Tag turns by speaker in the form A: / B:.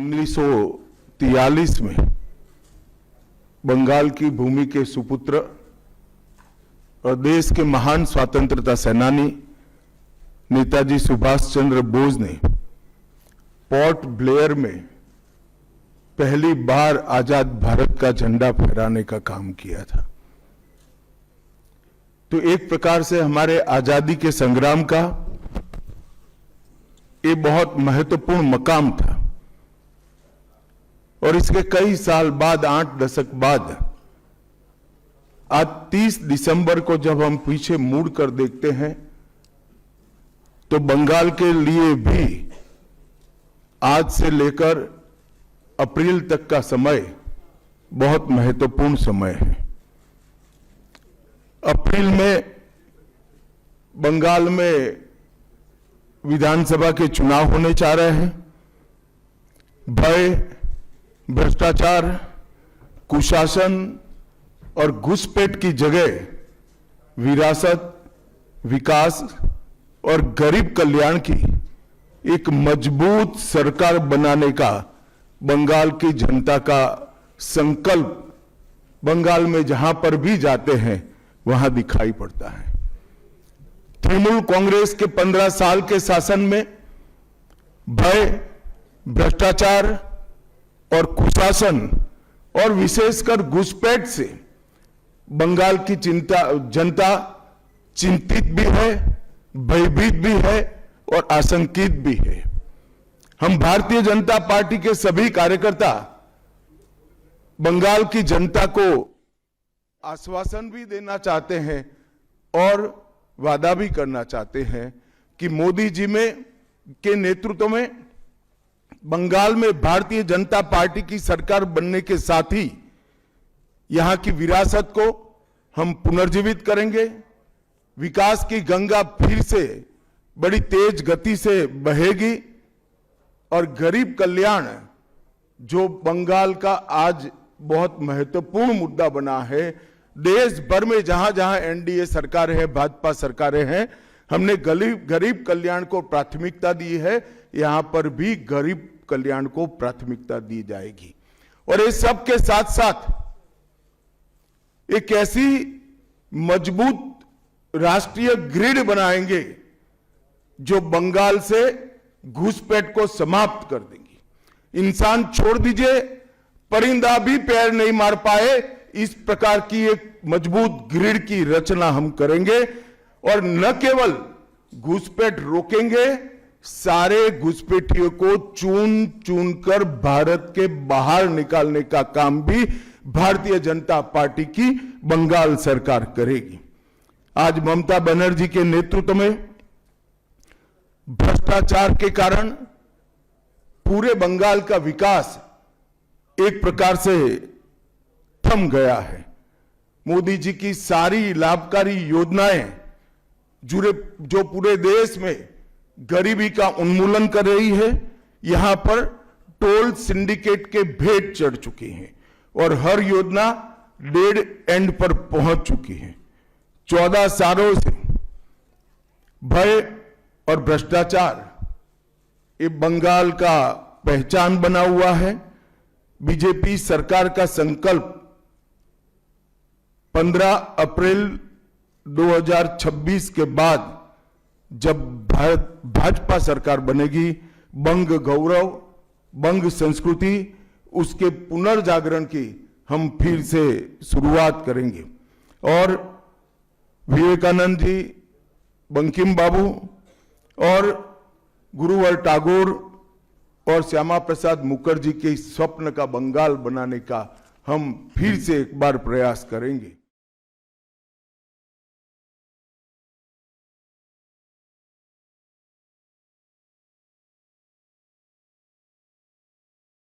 A: 1943 में बंगाल की भूमि के सुपुत्र और देश के महान स्वतंत्रता सेनानी नेताजी सुभाष चंद्र बोस ने पोर्ट ब्लेयर में पहली बार आजाद भारत का झंडा फहराने का काम किया था। तो एक प्रकार से हमारे आजादी के संग्राम का ये बहुत महत्वपूर्ण मकाम था। और इसके कई साल बाद, 8 दशक बाद, आज 30 दिसंबर को जब हम पीछे मुड़ कर देखते हैं तो बंगाल के लिए भी आज से लेकर अप्रैल तक का समय बहुत महत्वपूर्ण समय है। अप्रैल में बंगाल में विधानसभा के चुनाव होने जा रहे हैं। भय, भ्रष्टाचार, कुशासन और घुसपैठ की जगह विरासत, विकास और गरीब कल्याण की एक मजबूत सरकार बनाने का बंगाल की जनता का संकल्प बंगाल में जहां पर भी जाते हैं वहां दिखाई पड़ता है। तृणमूल कांग्रेस के 15 साल के शासन में भय, भ्रष्टाचार और कुशासन और विशेषकर घुसपैठ से बंगाल की जनता चिंतित भी है, भयभीत भी है और आशंकित भी है। हम भारतीय जनता पार्टी के सभी कार्यकर्ता बंगाल की जनता को आश्वासन भी देना चाहते हैं और वादा भी करना चाहते हैं कि मोदी जी के नेतृत्व में बंगाल में भारतीय जनता पार्टी की सरकार बनने के साथ ही यहां की विरासत को हम पुनर्जीवित करेंगे। विकास की गंगा फिर से बड़ी तेज गति से बहेगी और गरीब कल्याण, जो बंगाल का आज बहुत महत्वपूर्ण मुद्दा बना है, देश भर में जहां जहां एनडीए सरकारें हैं, भाजपा सरकारें हैं, हमने गरीब कल्याण को प्राथमिकता दी है। यहां पर भी गरीब कल्याण को प्राथमिकता दी जाएगी। और इस सब के साथ साथ एक ऐसी मजबूत राष्ट्रीय ग्रिड बनाएंगे जो बंगाल से घुसपैठ को समाप्त कर देंगी। इंसान छोड़ दीजिए, परिंदा भी पैर नहीं मार पाए, इस प्रकार की एक मजबूत ग्रिड की रचना हम करेंगे। और न केवल घुसपैठ रोकेंगे, सारे घुसपैठियों को चुन चुन कर भारत के बाहर निकालने का काम भी भारतीय जनता पार्टी की बंगाल सरकार करेगी। आज ममता बनर्जी के नेतृत्व में भ्रष्टाचार के कारण पूरे बंगाल का विकास एक प्रकार से थम गया है। मोदी जी की सारी लाभकारी योजनाएं जो पूरे देश में गरीबी का उन्मूलन कर रही है, यहां पर टोल सिंडिकेट के भेंट चढ़ चुकी हैं और हर योजना डेड एंड पर पहुंच चुकी है। 14 सालों से भय और भ्रष्टाचार ये बंगाल का पहचान बना हुआ है। बीजेपी सरकार का संकल्प 15 अप्रैल 2026 के बाद जब भाजपा सरकार बनेगी, बंग गौरव, बंग संस्कृति, उसके पुनर्जागरण की हम फिर से शुरुआत करेंगे। और विवेकानंद जी, बंकिम बाबू और गुरुवर टैगोर और श्यामा प्रसाद मुखर्जी के स्वप्न का बंगाल बनाने का हम फिर से एक बार प्रयास करेंगे।